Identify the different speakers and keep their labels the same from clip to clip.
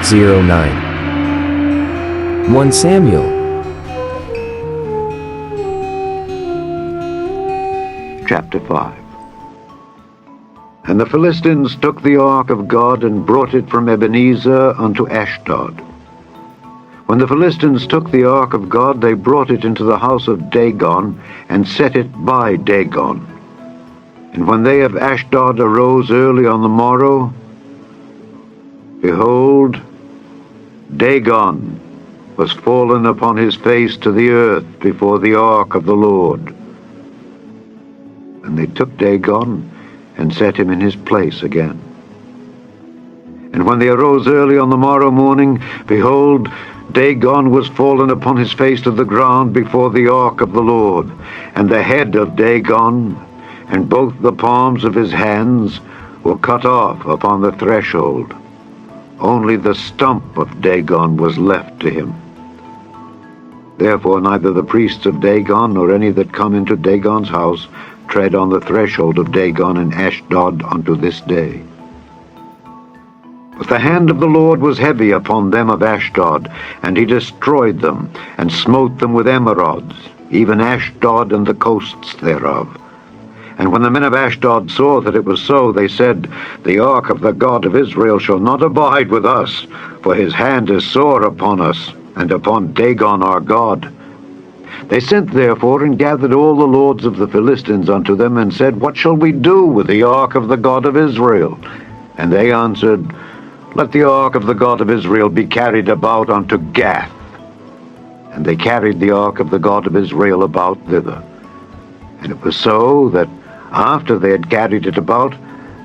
Speaker 1: 0809. 1 Samuel.
Speaker 2: Chapter 5. And the Philistines took the ark of God and brought it from Ebenezer unto Ashdod. When the Philistines took the ark of God, they brought it into the house of Dagon, and set it by Dagon. And when they of Ashdod arose early on the morrow, behold, Dagon was fallen upon his face to the earth before the ark of the Lord. And they took Dagon, and set him in his place again. And when they arose early on the morrow morning, behold, Dagon was fallen upon his face to the ground before the ark of the Lord. And the head of Dagon, and both the palms of his hands, were cut off upon the threshold. Only the stump of Dagon was left to him. Therefore neither the priests of Dagon, nor any that come into Dagon's house, tread on the threshold of Dagon in Ashdod unto this day. But the hand of the Lord was heavy upon them of Ashdod, and he destroyed them, and smote them with emerods, even Ashdod and the coasts thereof. And when the men of Ashdod saw that it was so, they said, The ark of the God of Israel shall not abide with us, for his hand is sore upon us, and upon Dagon our God. They sent therefore and gathered all the lords of the Philistines unto them, and said, What shall we do with the ark of the God of Israel? And they answered, Let the ark of the God of Israel be carried about unto Gath. And they carried the ark of the God of Israel about thither. And it was so that after they had carried it about,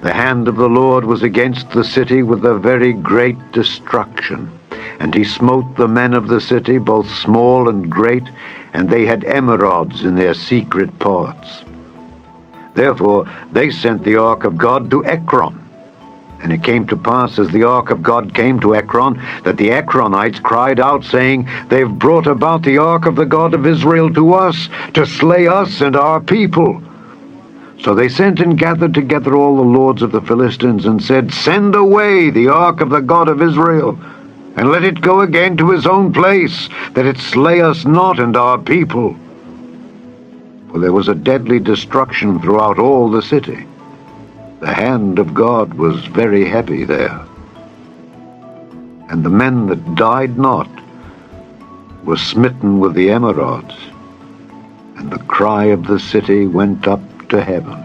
Speaker 2: the hand of the Lord was against the city with a very great destruction. And he smote the men of the city, both small and great, and they had emerods in their secret parts. Therefore they sent the ark of God to Ekron. And it came to pass, as the ark of God came to Ekron, that the Ekronites cried out, saying, They've brought about the ark of the God of Israel to us, to slay us and our people. So they sent and gathered together all the lords of the Philistines, and said, Send away the ark of the God of Israel, and let it go again to his own place, that it slay us not and our people. For there was a deadly destruction throughout all the city. The hand of God was very heavy there. And the men that died not were smitten with the emerods, and the cry of the city went up to heaven.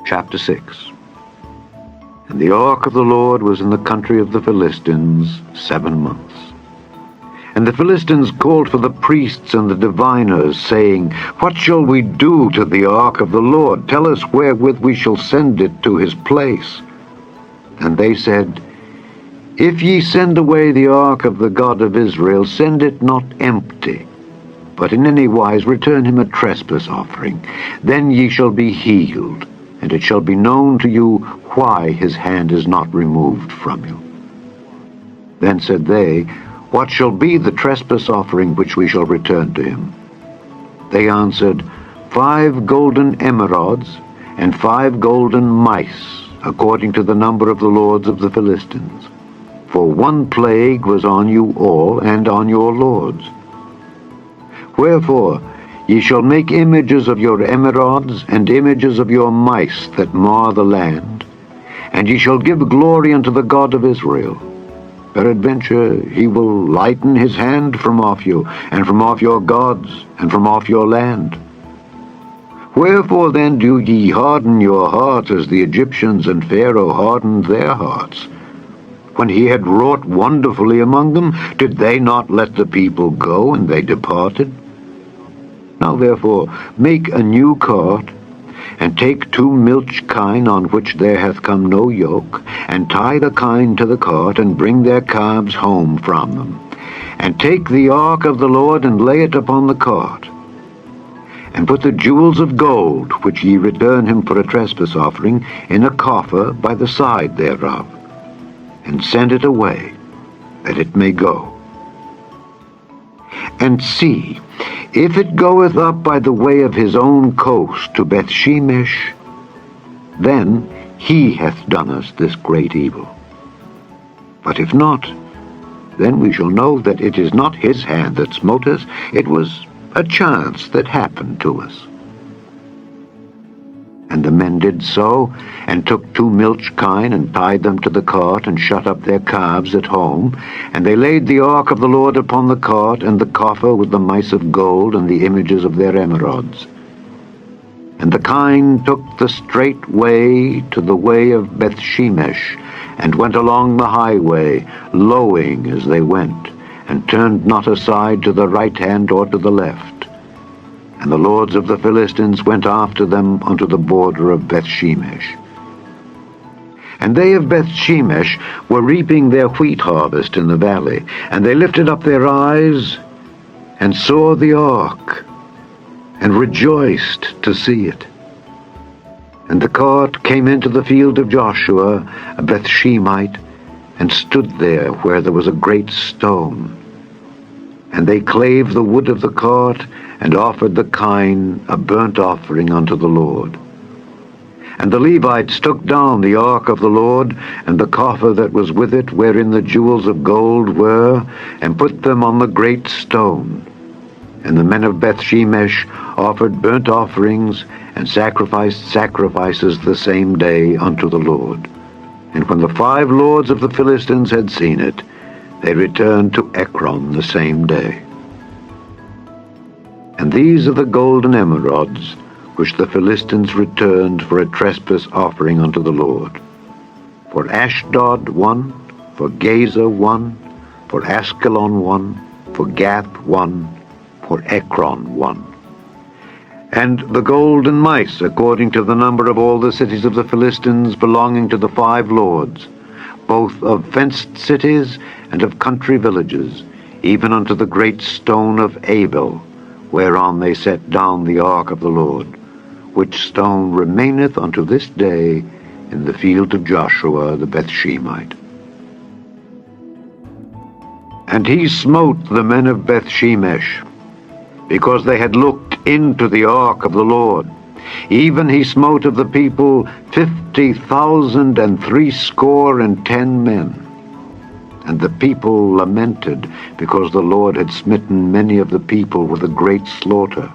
Speaker 2: Chapter 6. And the ark of the Lord was in the country of the Philistines 7 months. And the Philistines called for the priests and the diviners, saying, What shall we do to the ark of the Lord? Tell us wherewith we shall send it to his place. And they said, If ye send away the ark of the God of Israel, send it not empty, but in any wise return him a trespass offering. Then ye shall be healed, and it shall be known to you why his hand is not removed from you. Then said they, What shall be the trespass offering which we shall return to him? They answered, 5 golden emerods, and 5 golden mice, according to the number of the lords of the Philistines. For one plague was on you all, and on your lords. Wherefore ye shall make images of your emerods, and images of your mice that mar the land, and ye shall give glory unto the God of Israel. Peradventure he will lighten his hand from off you, and from off your gods, and from off your land. Wherefore then do ye harden your hearts, as the Egyptians and Pharaoh hardened their hearts? When he had wrought wonderfully among them, did they not let the people go, and they departed? Now therefore make a new cart, and take 2 milch kine on which there hath come no yoke, and tie the kine to the cart, and bring their calves home from them. And take the ark of the Lord, and lay it upon the cart. And put the jewels of gold, which ye return him for a trespass offering, in a coffer by the side thereof, and send it away, that it may go. And see, if it goeth up by the way of his own coast to Bethshemesh, then he hath done us this great evil. But if not, then we shall know that it is not his hand that smote us, it was a chance that happened to us. And the men did so, and took 2 milch kine, and tied them to the cart, and shut up their calves at home. And they laid the ark of the Lord upon the cart, and the coffer with the mice of gold, and the images of their emerods. And the kine took the straight way to the way of Bethshemesh, and went along the highway, lowing as they went, and turned not aside to the right hand or to the left. And the lords of the Philistines went after them unto the border of Bethshemesh. And they of Bethshemesh were reaping their wheat harvest in the valley, and they lifted up their eyes, and saw the ark, and rejoiced to see it. And the cart came into the field of Joshua, a Bethshemite, and stood there where there was a great stone. And they clave the wood of the cart, and offered the kine a burnt offering unto the Lord. And the Levites took down the ark of the Lord, and the coffer that was with it, wherein the jewels of gold were, and put them on the great stone. And the men of Bethshemesh offered burnt offerings, and sacrificed sacrifices the same day unto the Lord. And when the 5 lords of the Philistines had seen it, they returned to Ekron the same day. And these are the golden emerods, which the Philistines returned for a trespass offering unto the Lord. For Ashdod 1, for Gaza 1, for Askelon 1, for Gath 1, for Ekron 1. And the golden mice, according to the number of all the cities of the Philistines belonging to the 5 lords, both of fenced cities and of country villages, even unto the great stone of Abel, whereon they set down the ark of the Lord, which stone remaineth unto this day in the field of Joshua the Bethshemite. And he smote the men of Bethshemesh, because they had looked into the ark of the Lord. Even he smote of the people 50,010 men. And the people lamented, because the Lord had smitten many of the people with a great slaughter.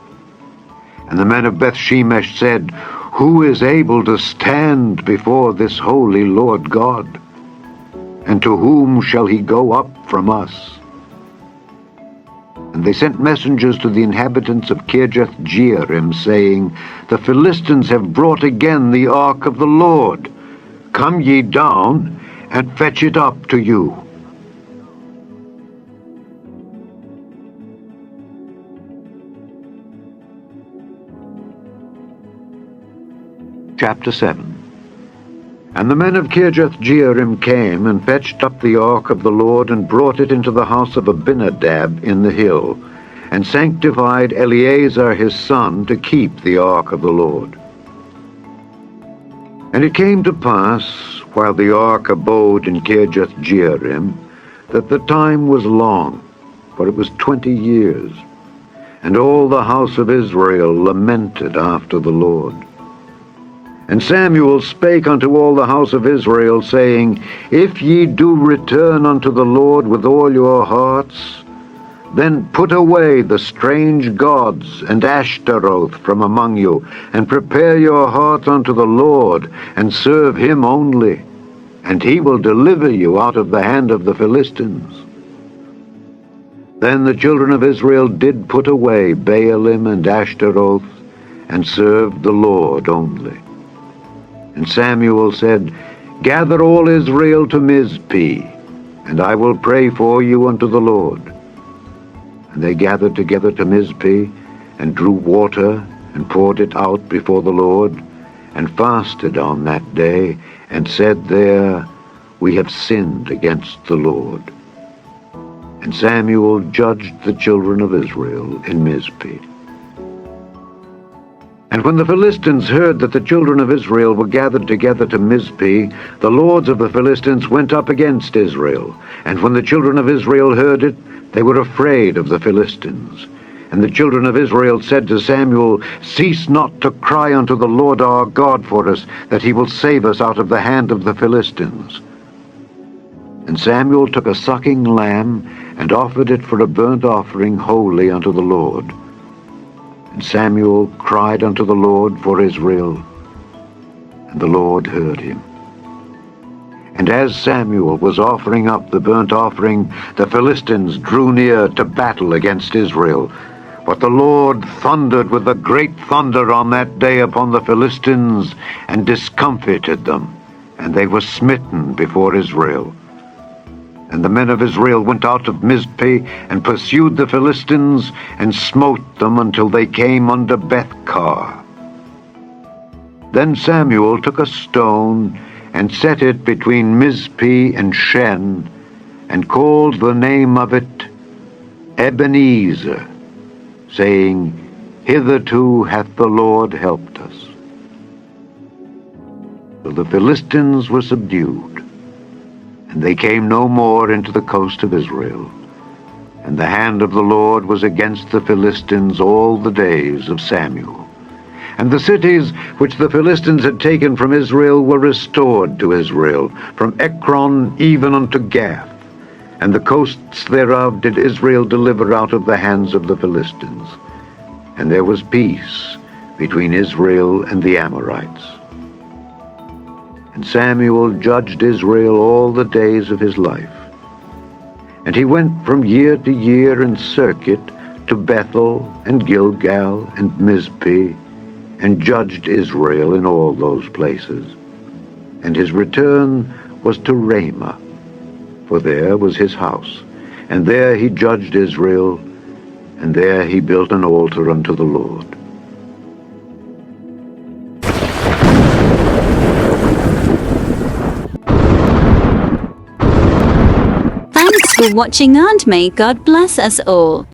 Speaker 2: And the men of Bethshemesh said, Who is able to stand before this holy Lord God? And to whom shall he go up from us? And they sent messengers to the inhabitants of Kirjath-jearim, saying, The Philistines have brought again the ark of the Lord. Come ye down, and fetch it up to you. Chapter 7. And the men of Kirjath-jearim came, and fetched up the ark of the Lord, and brought it into the house of Abinadab in the hill, and sanctified Eleazar his son to keep the ark of the Lord. And it came to pass, while the ark abode in Kirjath-jearim, that the time was long, for it was 20 years. And all the house of Israel lamented after the Lord. And Samuel spake unto all the house of Israel, saying, If ye do return unto the Lord with all your hearts, then put away the strange gods and Ashtaroth from among you, and prepare your hearts unto the Lord, and serve him only, and he will deliver you out of the hand of the Philistines. Then the children of Israel did put away Baalim and Ashtaroth, and served the Lord only. And Samuel said, Gather all Israel to Mizpeh, and I will pray for you unto the Lord. And they gathered together to Mizpeh, and drew water, and poured it out before the Lord, and fasted on that day, and said there, We have sinned against the Lord. And Samuel judged the children of Israel in Mizpeh. And when the Philistines heard that the children of Israel were gathered together to Mizpeh, the lords of the Philistines went up against Israel. And when the children of Israel heard it, they were afraid of the Philistines. And the children of Israel said to Samuel, Cease not to cry unto the Lord our God for us, that he will save us out of the hand of the Philistines. And Samuel took a sucking lamb, and offered it for a burnt offering wholly unto the Lord. And Samuel cried unto the Lord for Israel, and the Lord heard him. And as Samuel was offering up the burnt offering, the Philistines drew near to battle against Israel. But the Lord thundered with a great thunder on that day upon the Philistines, and discomfited them, and they were smitten before Israel. And the men of Israel went out of Mizpeh, and pursued the Philistines, and smote them until they came unto Bethkar. Then Samuel took a stone, and set it between Mizpeh and Shen, and called the name of it Ebenezer, saying, Hitherto hath the Lord helped us. So the Philistines were subdued, and they came no more into the coast of Israel. And the hand of the Lord was against the Philistines all the days of Samuel. And the cities which the Philistines had taken from Israel were restored to Israel, from Ekron even unto Gath. And the coasts thereof did Israel deliver out of the hands of the Philistines. And there was peace between Israel and the Amorites. And Samuel judged Israel all the days of his life. And he went from year to year in circuit to Bethel and Gilgal and Mizpeh, and judged Israel in all those places. And his return was to Ramah, for there was his house. And there he judged Israel, and there he built an altar unto the Lord.
Speaker 3: Thanks for watching, and may God bless us all.